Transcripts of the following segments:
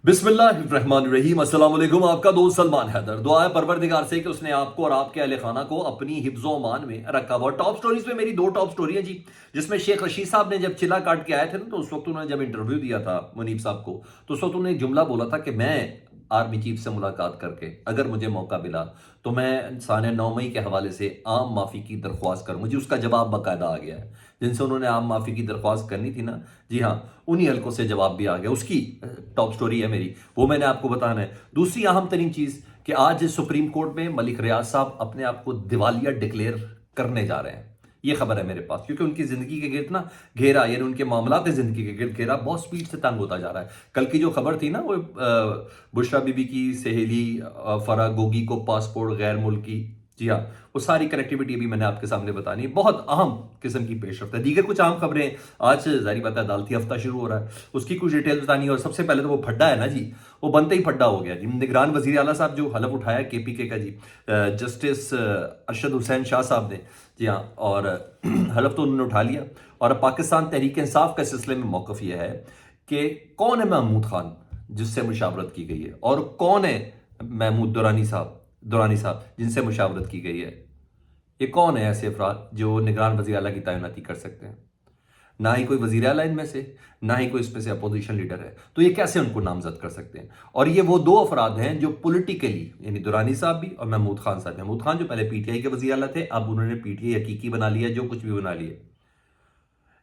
बिस्मिल्लाहिर्रहमानिर्रहीम। अस्सलाम वालेकुम। आपका दोस्त सलमान हैदर। दुआ है परवरदिगार से कि उसने आपको और आपके अहले खाना को अपनी हिफ्ज़ो मान में रखा हुआ। टॉप स्टोरीज में मेरी दो टॉप स्टोरी है जी, जिसमें शेख रशीद साहब ने जब चिल्ला काट के आए थे ना, तो उस वक्त उन्होंने जब इंटरव्यू दिया था मुनीब साहब को, तो उस वक्त उन्होंने एक जुमला बोला था कि मैं आर्मी चीफ से मुलाकात करके अगर मुझे मौका मिला तो मैं साने 9 मई के हवाले से आम माफ़ी की दरख्वास्त करूँ। मुझे उसका जवाब बाकायदा आ गया है। जिनसे उन्होंने आम माफ़ी की दरख्वास्त करनी थी ना, जी हाँ, उन्हीं हलकों से जवाब भी आ गया। उसकी टॉप स्टोरी है मेरी, वो मैंने आपको बताना है। दूसरी अहम तरीन चीज़ कि आज सुप्रीम कोर्ट में मलिक रियाज साहब अपने आप को दिवालिया डिक्लेयर करने जा रहे हैं। ये खबर है मेरे पास, क्योंकि उनकी ज़िंदगी के गिर्द ना घेरा, यानी उनके मामलात ज़िंदगी के गिर्द घेरा बहुत स्पीड से तंग होता जा रहा है। कल की जो खबर थी ना, वो बुशरा बीबी की सहेली फरा गोगी को पासपोर्ट गैर मुल्की, जी हाँ, वो सारी कनेक्टिविटी भी मैंने आपके सामने बतानी है। बहुत अहम किस्म की पेशरफ्त है। दीगर कुछ अहम खबरें, आज जारी बात है अदालती हफ्ता शुरू हो रहा है, उसकी कुछ डिटेल्स बतानी है। और सबसे पहले तो वो फड्डा है ना जी, वो बनते ही फड्डा हो गया जी। निगरान वजीर आला साहब जो हलफ उठाया केपीके का जी, जस्टिस अरशद हुसैन शाह साहब ने, जी हाँ, और हलफ तो उन्होंने उठा लिया। और अब पाकिस्तान तहरीक इंसाफ के सिलसिले में मौक़िफ़ यह है कि कौन है महमूद खान जिससे मुशावरत की गई है, और कौन है महमूद दुरानी साहब जिनसे मुशावरत की गई है। ये कौन है ऐसे अफराद जो निगरान वज़ीर आला की तैनाती कर सकते हैं? ना ही कोई वज़ीर आला इनमें से, ना ही कोई इसमें से अपोजिशन लीडर है, तो ये कैसे उनको नामजद कर सकते हैं? और ये वो दो अफराद हैं जो पॉलिटिकली, यानी दुरानी साहब भी और महमूद खान साहब। महमूद खान जो पहले पीटीआई के वज़ीर आला थे, अब उन्होंने पीटीआई हकीकी बना लिया, जो कुछ भी बना लिया।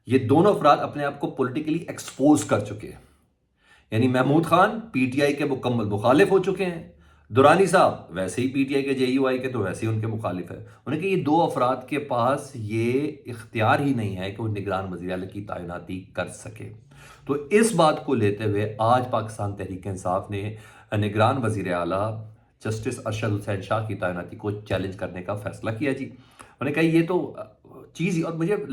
ये दोनों अफराद अपने आप को पॉलिटिकली एक्सपोज कर चुके हैं। यानी महमूद खान पीटीआई के मुकम्मल मुखालिफ हो चुके हैं, दुरानी साहब वैसे ही पीटीआई के जेयूआई के तो वैसे ही उनके मुखालिफ है। उन्हें कि ये दो अफराद के पास ये इख्तियार ही नहीं है कि वो निगरान वज़ीर आला की तैनाती कर सके। तो इस बात को लेते हुए आज पाकिस्तान तहरीक इंसाफ ने निगरान वज़ीर आला जस्टिस अरशद हुसैन शाह की तैनाती को चैलेंज करने का फैसला किया जी। उन्होंने कहा ये तो चीज़ ही, और मुझे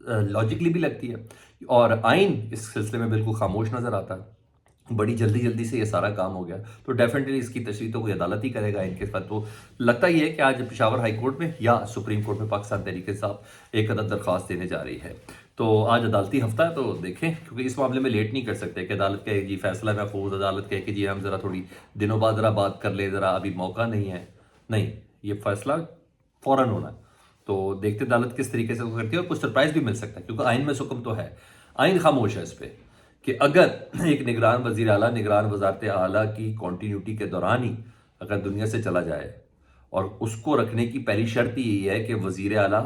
लॉजिकली भी लगती है, और आइन इस सिलसिले में बिल्कुल खामोश नज़र आता है। बड़ी जल्दी जल्दी से ये सारा काम हो गया, तो डेफिनेटली इसकी तशरीह तो कोई अदालत ही करेगा इनके साथ। तो लगता ही है कि आज पेशावर हाई कोर्ट में या सुप्रीम कोर्ट में पाकिस्तान तहरीक इंसाफ एक अदद दरख्वास्त देने जा रही है। तो आज अदालती हफ्ता है, तो देखें, क्योंकि इस मामले में लेट नहीं कर सकते कि अदालत कहे जी फैसला महफूज, अदालत कहे कि जी हम ज़रा थोड़ी दिनों बाद ज़रा बात कर ले, ज़रा अभी मौका नहीं है। नहीं, ये फैसला फ़ौरन होना है। तो देखते अदालत किस तरीके से वो करती है, और कुछ सरप्राइज भी मिल सकता है, क्योंकि आइन में हुक्म तो है, आइन खामोश है इस पर कि अगर एक निगरान वज़ीर आला निगरान वज़ारत आला की कॉन्टीन्यूटी के दौरान ही अगर दुनिया से चला जाए, और उसको रखने की पहली शर्त ही यही है कि वज़ीर आला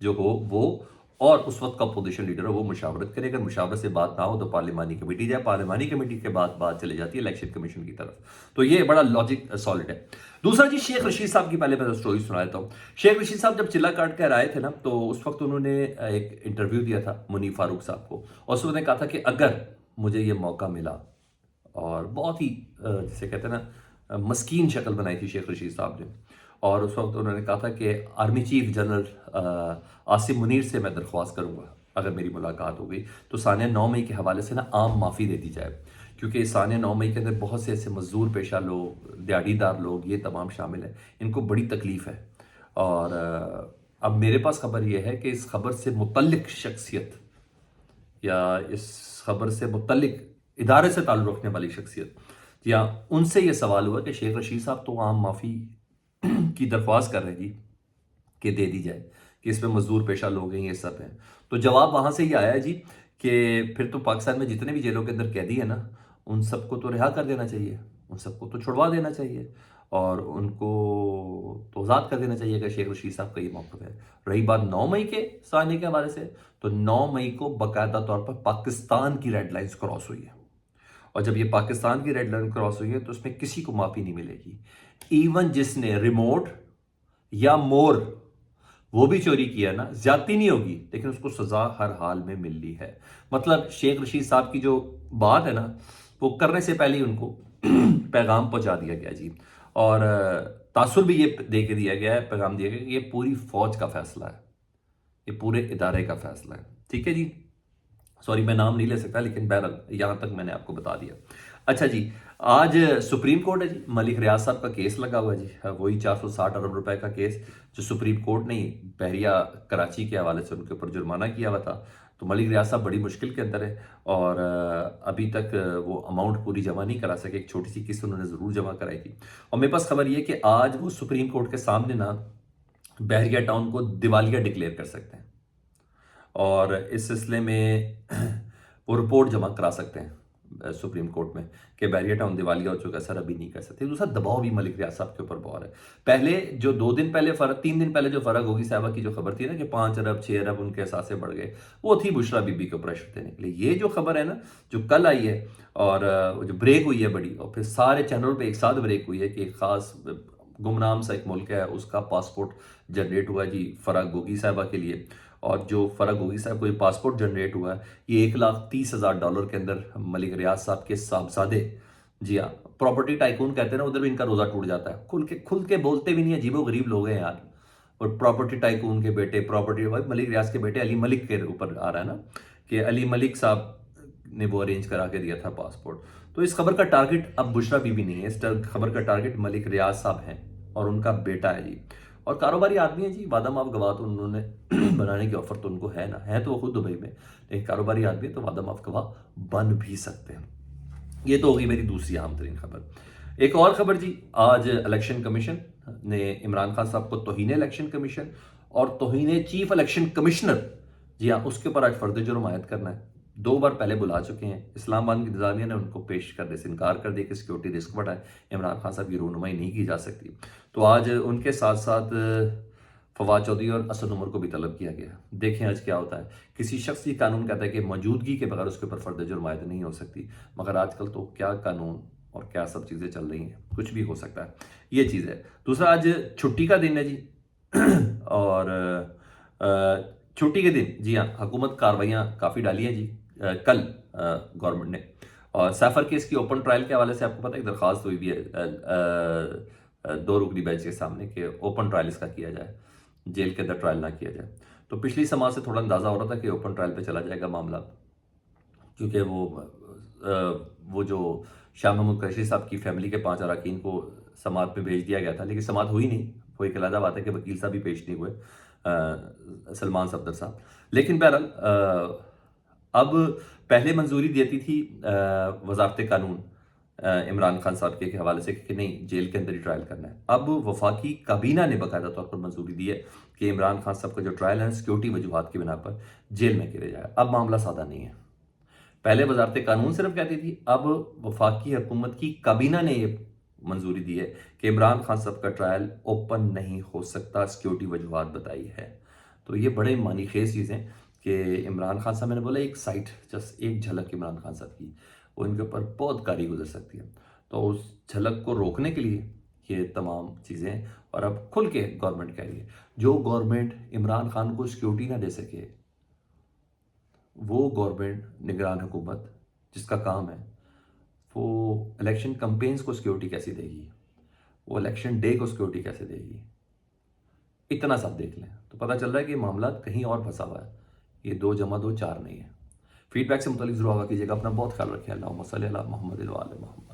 जो हो वो और उस वक्त का अपोजिशन लीडर हो वो मुशावरत करे। अगर मुशावरत से बात ना हो तो पार्लिमानी कमेटी जाए, पार्लिमानी कमेटी के बाद बात चले जाती है इलेक्शन कमीशन की तरफ। तो ये बड़ा लॉजिक सॉलिड है। दूसरा जी, शेख रशीद साहब की पहले मैं स्टोरी सुना देता हूँ। शेख रशीद साहब जब चिल्ला काट कर आए थे ना, तो उस वक्त उन्होंने एक इंटरव्यू दिया था मुनीब फारूक साहब को, और उस उन्होंने कहा था कि अगर मुझे ये मौका मिला, और बहुत ही जिसे कहते हैं ना मस्कीन शक्ल बनाई थी शेख रशीद साहब ने, और उस वक्त उन्होंने कहा था कि army chief general Asim Munir से मैं दरख्वास्त करूँगा अगर मेरी मुलाकात हो गई तो साने 9 मई के हवाले से ना आम माफ़ी दे दी जाए, क्योंकि साने 9 मई के अंदर बहुत से ऐसे मजदूर पेशा लोग, दिहाड़ीदार लोग, ये तमाम शामिल हैं, इनको बड़ी तकलीफ़ है। और अब मेरे पास खबर यह है कि इस खबर से मुतल्लिक शख्सियत या इस खबर से मुतल्लिक इदारे से ताल्लुक़ रखने वाली शख्सियत, या उनसे ये सवाल हुआ कि शेख रशीद साहब तो आम माफ़ी की दरख्वास्त कर रहे हैं जी कि दे दी जाए, कि इसमें मजदूर पेशा लोग हैं, ये सब हैं। तो जवाब वहाँ से ही आया जी कि फिर तो पाकिस्तान में जितने भी जेलों के अंदर कैदी है ना, उन सबको तो रिहा कर देना चाहिए, उन सबको तो छुड़वा देना चाहिए, और उनको तो आज़ाद कर देना चाहिए अगर शेख रशीद साहब का ये मौक़िफ़ है। रही बात 9 मई के साने के हवाले से, तो 9 मई को बाकायदा तौर पर पाकिस्तान की रेड लाइन्स क्रॉस हुई है, और जब ये पाकिस्तान की रेड लाइन क्रॉस हुई है तो उसमें किसी को माफ़ी नहीं मिलेगी। इवन जिसने रिमोट या मोर वो भी चोरी किया ना, ज्यादती नहीं होगी, लेकिन उसको सज़ा हर हाल में मिलनी है। मतलब शेख रशीद साहब की जो बात है ना, वो करने से पहले ही उनको पैगाम पहुंचा दिया गया जी, और तासुर भी ये दे के दिया गया है, पैगाम दिया गया कि ये पूरी फौज का फैसला है, ये पूरे इदारे का फैसला है। ठीक है जी, सॉरी मैं नाम नहीं ले सकता, लेकिन बहरहाल यहाँ तक मैंने आपको बता दिया। अच्छा जी, आज सुप्रीम कोर्ट है जी, मलिक रियाज साहब का केस लगा हुआ है जी, वही 460 अरब रुपए का केस जो सुप्रीम कोर्ट ने बहरिया कराची के हवाले से उनके ऊपर जुर्माना किया हुआ था। تو ملک ریاض صاحب بڑی مشکل کے اندر ہے اور ابھی تک وہ اماؤنٹ پوری جمع نہیں کرا سکے. ایک چھوٹی سی قسط انہوں نے ضرور جمع کرائی تھی. اور میرے پاس خبر یہ کہ آج وہ سپریم کورٹ کے سامنے نا بحریہ ٹاؤن کو دیوالیہ ڈکلیئر کر سکتے ہیں اور اس سلسلے میں وہ رپورٹ جمع کرا سکتے ہیں سپریم کورٹ میں کہ بحریہ ٹاؤن دیوالیہ ہو چکا سر ابھی نہیں کر سکتے. دوسرا دباؤ بھی ملک ریاض صاحب کے اوپر بہت ہے. پہلے جو 2 دن پہلے 3 دن پہلے جو فرق ہوگی صاحبہ کی جو خبر تھی نا کہ 5 ارب 6 ارب ان کے اثاثے بڑھ گئے, وہ تھی بشرا بی بی کو پریشر دینے کے لیے. یہ جو خبر ہے نا جو کل آئی ہے اور جو بریک ہوئی ہے بڑی, اور پھر سارے چینلوں پہ ایک ساتھ بریک ہوئی ہے کہ ایک خاص گمنام سا ایک ملک ہے اس کا پاسپورٹ جنریٹ ہوا جی فرح گوگی صاحبہ کے لیے, اور جو فرح گوگی صاحب کو یہ پاسپورٹ جنریٹ ہوا ہے یہ $1,30,000 کے اندر ملک ریاض صاحب کے صاحبزادے, جی ہاں پراپرٹی ٹائکون کہتے ہیں نا, ادھر بھی ان کا روزہ ٹوٹ جاتا ہے, کھل کے بولتے بھی نہیں, عجیب و غریب لوگ ہیں یار. اور پراپرٹی ٹائکون کے بیٹے ملک ریاض کے بیٹے علی ملک کے اوپر آ رہا ہے نا کہ علی ملک صاحب نے وہ ارینج کرا کے دیا تھا پاسپورٹ. تو اس خبر کا ٹارگٹ اب بشرا بی بی نہیں ہے, اس خبر کا ٹارگٹ ملک ریاض صاحب ہیں اور ان کا بیٹا ہے جی. اور کاروباری آدمی ہیں جی, وعدہ معاف گواہ تو انہوں نے بنانے کی آفر تو ان کو ہے نا, ہے تو وہ خود دبئی میں, لیکن کاروباری آدمی تو وعدہ معاف گواہ بن بھی سکتے ہیں. یہ تو ہوگی میری دوسری اہم ترین خبر. ایک اور خبر جی, آج الیکشن کمیشن نے عمران خان صاحب کو توہین الیکشن کمیشن اور توہین چیف الیکشن کمشنر, جی ہاں اس کے اوپر آج فرد جرم عائد کرنا ہے. 2 بار پہلے بلا چکے ہیں. اسلام آباد کی انتظامیہ نے ان کو پیش کرنے سے انکار کر دیا کہ سیکیورٹی رسک بڑا ہے, عمران خان صاحب کی رونمائی نہیں کی جا سکتی. تو آج ان کے ساتھ ساتھ فواد چودھری اور اسد عمر کو بھی طلب کیا گیا. دیکھیں آج کیا ہوتا ہے. کسی شخص کی قانون کہتا ہے کہ موجودگی کے بغیر اس کے اوپر فرد جرم عائد نہیں ہو سکتی, مگر آج کل تو کیا قانون اور کیا سب چیزیں چل رہی ہیں, کچھ بھی ہو سکتا ہے. یہ چیز ہے. دوسرا آج چھٹی کا دن ہے جی اور چھٹی کے دن جی ہاں حکومت کاروائیاں کافی ڈالی ہیں جی کل گورنمنٹ نے. اور سیفر کیس کی اوپن ٹرائل کے حوالے سے آپ کو پتہ ہے ایک درخواست ہوئی بھی ہے 2 رکنی بینچ کے سامنے کہ اوپن ٹرائل اس کا کیا جائے, جیل کے اندر ٹرائل نہ کیا جائے. تو پچھلی سماعت سے تھوڑا اندازہ ہو رہا تھا کہ اوپن ٹرائل پہ چلا جائے گا معاملہ, کیونکہ وہ جو شاہ محمود قریشی صاحب کی فیملی کے 5 اراکین کو سماعت میں بھیج دیا گیا تھا, لیکن سماعت ہوئی نہیں. وہ ایک علیحدہ بات ہے کہ وکیل صاحب بھی پیش نہیں ہوئے, سلمان صفدر صاحب. لیکن بہرحال اب پہلے منظوری دیتی تھی وزارت قانون عمران خان صاحب کے حوالے سے کہ نہیں جیل کے اندر ہی ٹرائل کرنا ہے. اب وفاقی کابینہ نے باقاعدہ طور پر منظوری دی ہے کہ عمران خان صاحب کا جو ٹرائل ہے سیکیورٹی وجوہات کی بنا پر جیل میں کیا جائے. اب معاملہ سادہ نہیں ہے. پہلے وزارت قانون صرف کہتی تھی, اب وفاقی حکومت کی کابینہ نے یہ منظوری دی ہے کہ عمران خان صاحب کا ٹرائل اوپن نہیں ہو سکتا, سیکیورٹی وجوہات بتائی ہے. تو یہ بڑے معنی خیز چیزیں کہ عمران خان صاحب, میں نے بولا ایک سائٹ جسٹ ایک جھلک عمران خان صاحب کی, وہ ان کے اوپر بہت کاری گزر سکتی ہے. تو اس جھلک کو روکنے کے لیے یہ تمام چیزیں, اور اب کھل کے گورنمنٹ کہہ رہی ہے جو گورنمنٹ عمران خان کو سیکیورٹی نہ دے سکے وہ گورنمنٹ نگران حکومت جس کا کام ہے وہ الیکشن کمپینز کو سیکیورٹی کیسے دے گی, وہ الیکشن ڈے کو سیکیورٹی کیسے دے گی. اتنا سب دیکھ لیں تو پتہ چل رہا ہے کہ معاملات کہیں اور پھنسا ہوا ہے. یہ 2 + 2 = 4 نہیں ہے. فیڈ بیک سے متعلق ضرور آگاہ کیجیے گا. اپنا بہت خیال رکھیں. اللہم صلی علی محمد و آل محمد.